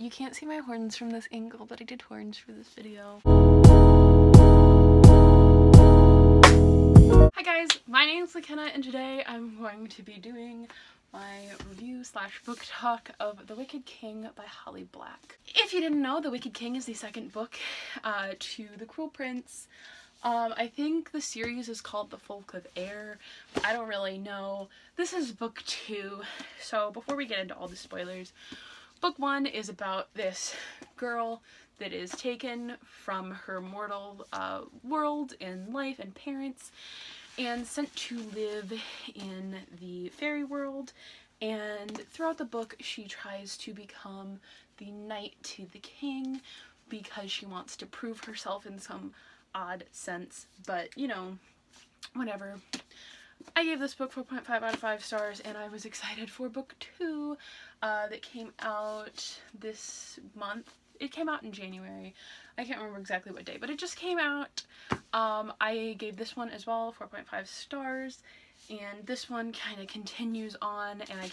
You can't see my horns from this angle, but I did horns for this video. Hi guys, my name is McKenna and today I'm going to be doing my review / book talk of The Wicked King by Holly Black. If you didn't know, The Wicked King is the second book to The Cruel Prince. I think the series is called The Folk of Air. I don't really know. This is book 2, so before we get into all the spoilers, book 1 is about this girl that is taken from her mortal world and life and parents and sent to live in the fairy world, and throughout the book she tries to become the knight to the king because she wants to prove herself in some odd sense, but you know, whatever. I gave this book 4.5 out of 5 stars, and I was excited for book 2 that came out this month. It came out in January. I can't remember exactly what day, but it just came out. I gave this one as well 4.5 stars, and this one kind of continues on, and I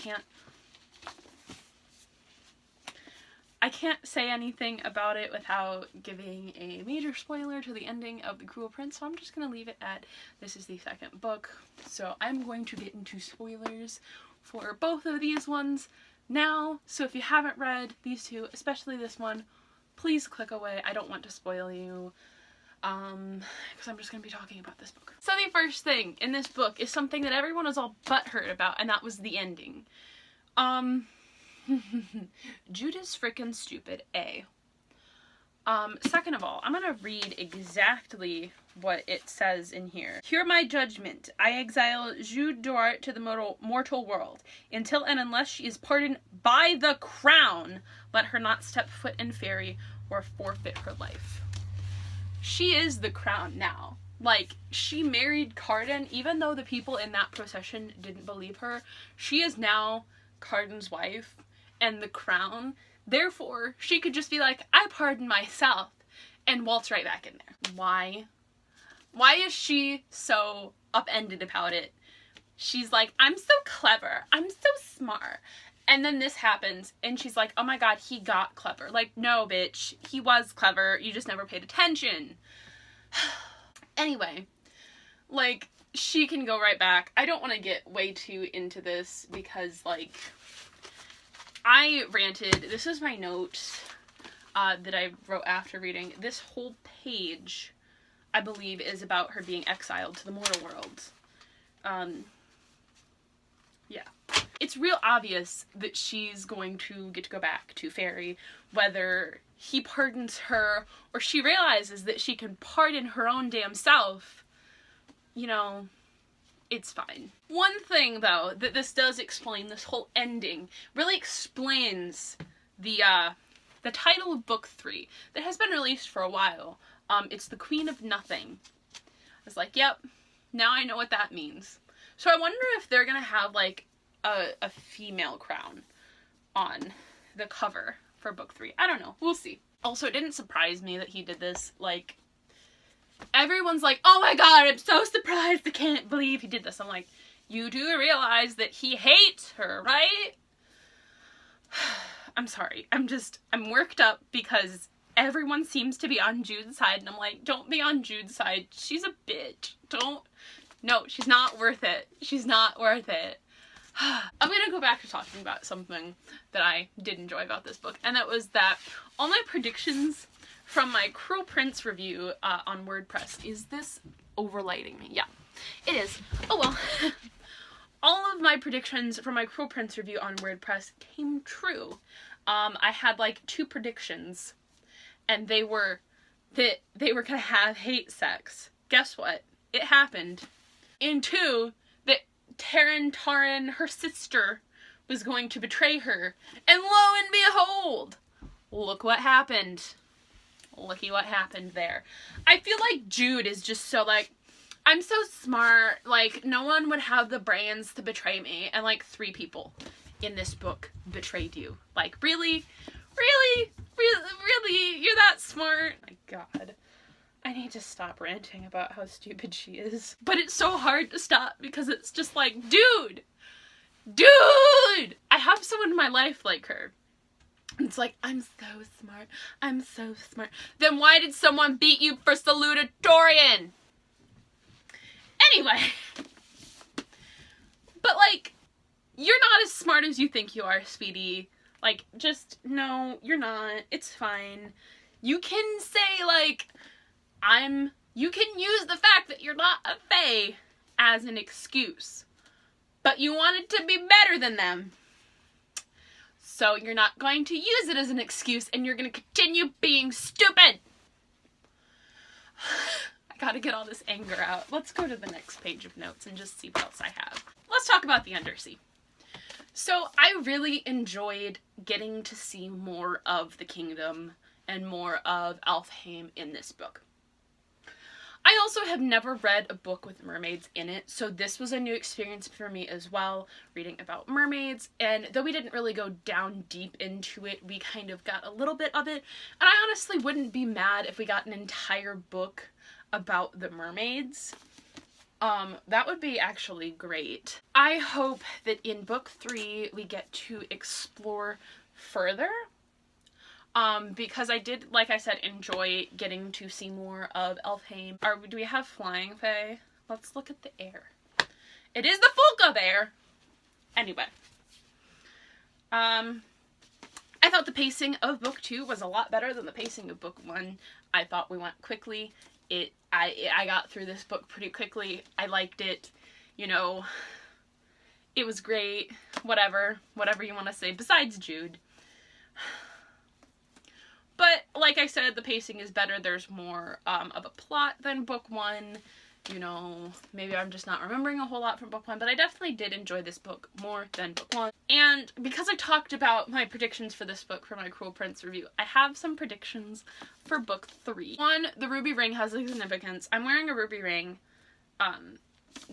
can't say anything about it without giving a major spoiler to the ending of The Cruel Prince, so I'm just going to leave it at this is the second book. So I'm going to get into spoilers for both of these ones now, so if you haven't read these two, especially this one, please click away. I don't want to spoil you, because I'm just going to be talking about this book. So the first thing in this book is something that everyone was all butthurt about, and that was the ending. Jude is frickin' stupid, A. Second of all, I'm gonna read exactly what it says in here. Hear my judgment. I exile Jude Duart to the mortal world. Until and unless she is pardoned by the crown, let her not step foot in fairy or forfeit her life. She is the crown now. Like, she married Cardan, even though the people in that procession didn't believe her. She is now Cardan's wife and the crown. Therefore, she could just be like, I pardon myself, and waltz right back in there. Why? Why is she so upended about it? She's like, I'm so clever. I'm so smart. And then this happens, and she's like, oh my god, he got clever. Like, no, bitch. He was clever. You just never paid attention. Anyway, like, she can go right back. I don't want to get way too into this because, like, I ranted. This is my notes that I wrote after reading. This whole page, I believe, is about her being exiled to the mortal world. Yeah. It's real obvious that she's going to get to go back to fairy, whether he pardons her or she realizes that she can pardon her own damn self. You know, it's fine. One thing, though, that this does explain, this whole ending, really explains the title of book 3 that has been released for a while. It's The Queen of Nothing. I was like, yep, now I know what that means. So I wonder if they're gonna have, like, a female crown on the cover for book 3. I don't know. We'll see. Also, it didn't surprise me that he did this. Like, everyone's like, oh my god, I'm so surprised, I can't believe he did this. I'm like, you do realize that he hates her, right? I'm sorry. I'm worked up because everyone seems to be on Jude's side, and I'm like, don't be on Jude's side. She's a bitch. No, she's not worth it. She's not worth it. I'm gonna go back to talking about something that I did enjoy about this book, and that was that all my predictions from my Cruel Prince review on WordPress. Is this overlighting me? Yeah, it is. Oh well. All of my predictions from my Cruel Prince review on WordPress came true. I had like 2 predictions, and they were that they were gonna have hate sex. Guess what? It happened. And 2, that Taran, her sister, was going to betray her. And lo and behold, look what happened. Looky what happened there. I feel like Jude is just so like, I'm so smart, like, no one would have the brains to betray me, and like 3 people in this book betrayed you. Like, really? Really? Really? You're that smart? My god. I need to stop ranting about how stupid she is. But it's so hard to stop because it's just like, dude! I have someone in my life like her. And it's like, I'm so smart. I'm so smart. Then why did someone beat you for salutatorian? Anyway. But, like, you're not as smart as you think you are, sweetie. Like, just, no, you're not. It's fine. You can say, like, you can use the fact that you're not a fae as an excuse. But you wanted to be better than them. So you're not going to use it as an excuse, and you're going to continue being stupid. I gotta get all this anger out. Let's go to the next page of notes and just see what else I have. Let's talk about the Undersea. So I really enjoyed getting to see more of the kingdom and more of Alfheim in this book. I also have never read a book with mermaids in it, so this was a new experience for me as well, reading about mermaids, and though we didn't really go down deep into it, we kind of got a little bit of it, and I honestly wouldn't be mad if we got an entire book about the mermaids. That would be actually great. I hope that in book 3 we get to explore further. Because I did, like I said, enjoy getting to see more of Elfheim. Do we have flying fae? Let's look at the air. It is the Fulka there! Anyway. I thought the pacing of book 2 was a lot better than the pacing of book 1. I thought we went quickly. I got through this book pretty quickly. I liked it. You know, it was great. Whatever you want to say, besides Jude. But, like I said, the pacing is better. There's more of a plot than book 1. You know, maybe I'm just not remembering a whole lot from book 1, but I definitely did enjoy this book more than book 1. And because I talked about my predictions for this book for my Cruel Prince review, I have some predictions for book 3. 1, the ruby ring has a significance. I'm wearing a ruby ring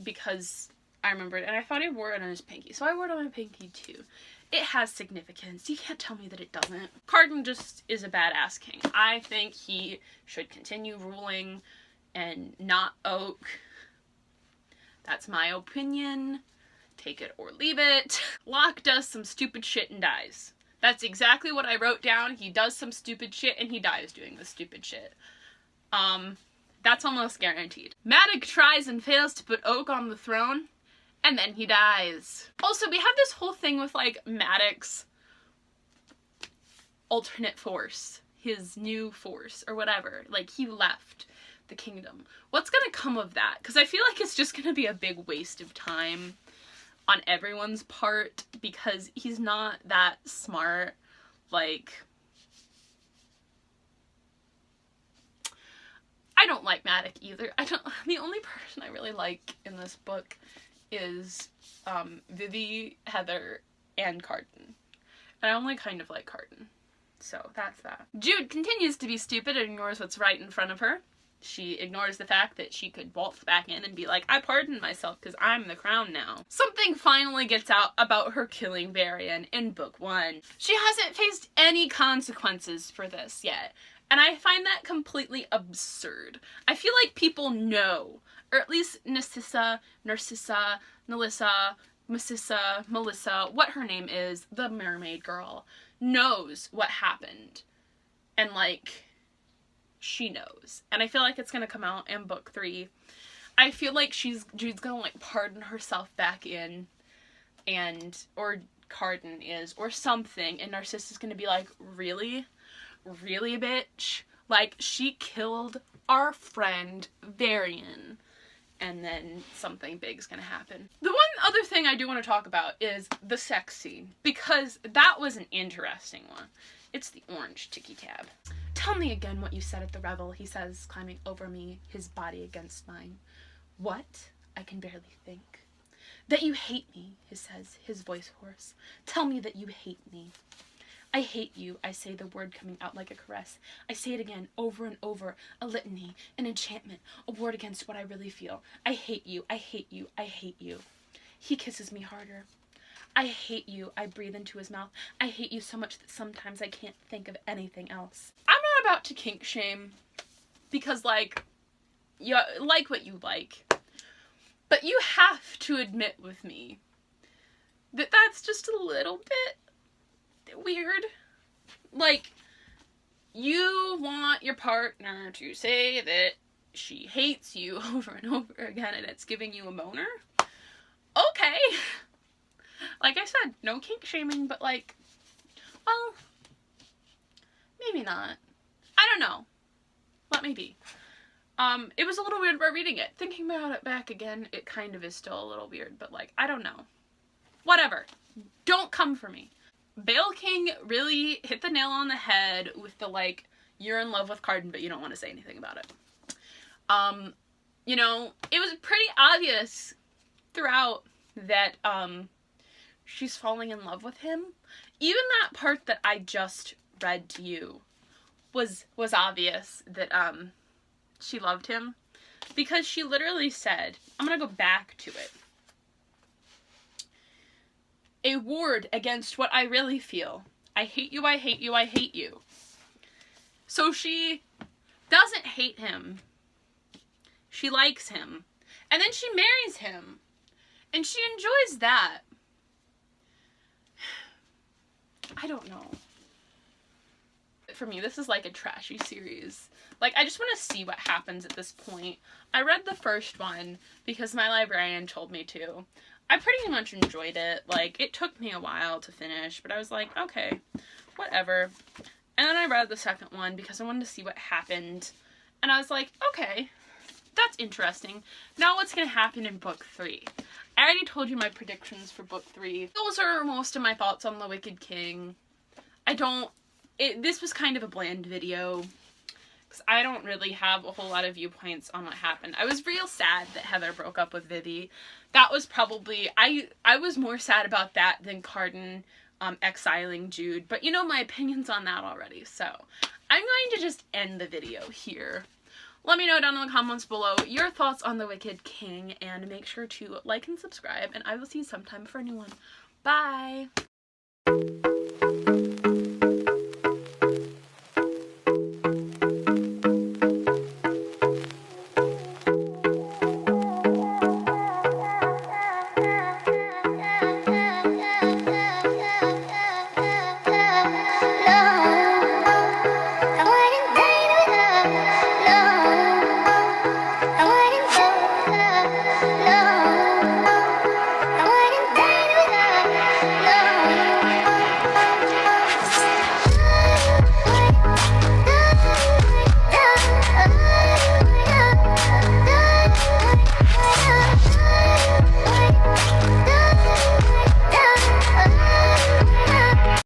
because I remembered, and I thought he wore it on his pinky, so I wore it on my pinky too. It has significance. You can't tell me that it doesn't. Cardan just is a badass king. I think he should continue ruling and not Oak. That's my opinion. Take it or leave it. Locke does some stupid shit and dies. That's exactly what I wrote down. He does some stupid shit and he dies doing the stupid shit. That's almost guaranteed. Maddox tries and fails to put Oak on the throne. And then he dies. Also, we have this whole thing with, like, Maddox alternate force. His new force, or whatever. Like, he left the kingdom. What's gonna come of that? Because I feel like it's just gonna be a big waste of time on everyone's part. Because he's not that smart. Like, I don't like Maddox either. The only person I really like in this book is Vivi, Heather, and Cardan. And I only kind of like Cardan. So that's that. Jude continues to be stupid and ignores what's right in front of her. She ignores the fact that she could waltz back in and be like, I pardon myself because I'm the crown now. Something finally gets out about her killing Varian in book 1. She hasn't faced any consequences for this yet. And I find that completely absurd. I feel like people know, or at least Narcissa, Melissa, what her name is, the mermaid girl, knows what happened. And, like, she knows. And I feel like it's gonna come out in book 3. I feel like Jude's gonna, like, pardon herself back in, or Cardan is, or something, and Narcissa's gonna be like, really? Really, bitch? Like, she killed our friend Varian. And then something big's gonna happen. The one other thing I do want to talk about is the sex scene. Because that was an interesting one. It's the orange tiki tab. Tell me again what you said at the revel, he says, climbing over me, his body against mine. What? I can barely think. That you hate me, he says, his voice hoarse. Tell me that you hate me. I hate you, I say, the word coming out like a caress. I say it again, over and over, a litany, an enchantment, a word against what I really feel. I hate you, I hate you, I hate you. He kisses me harder. I hate you, I breathe into his mouth. I hate you so much that sometimes I can't think of anything else. I'm not about to kink shame, because, like, you like what you like. But you have to admit with me that that's just a little bit weird. Like, you want your partner to say that she hates you over and over again and it's giving you a boner? Okay. Like I said, no kink shaming, but like, well, maybe not. I don't know. Let me be. It was a little weird about reading it. Thinking about it back again, it kind of is still a little weird, but like, I don't know. Whatever. Don't come for me. Bale King really hit the nail on the head with the like, you're in love with Carden, but you don't want to say anything about it. You know, it was pretty obvious throughout that, she's falling in love with him. Even that part that I just read to you was obvious that, she loved him. Because she literally said, I'm gonna go back to it. A ward against what I really feel. I hate you, I hate you, I hate you. So she doesn't hate him. She likes him. And then she marries him. And she enjoys that. I don't know. For me, this is like a trashy series. Like, I just want to see what happens at this point. I read the first one because my librarian told me to. I pretty much enjoyed it. Like, it took me a while to finish, but I was like, okay, whatever. And then I read the second one because I wanted to see what happened. And I was like, okay, that's interesting. Now what's going to happen in book 3? I already told you my predictions for book 3. Those are most of my thoughts on The Wicked King. This was kind of a bland video, because I don't really have a whole lot of viewpoints on what happened. I was real sad that Heather broke up with Vivi. That was probably, I was more sad about that than Carden exiling Jude, but you know my opinions on that already, so I'm going to just end the video here. Let me know down in the comments below your thoughts on The Wicked King, and make sure to like and subscribe, and I will see you sometime for a new one. Bye!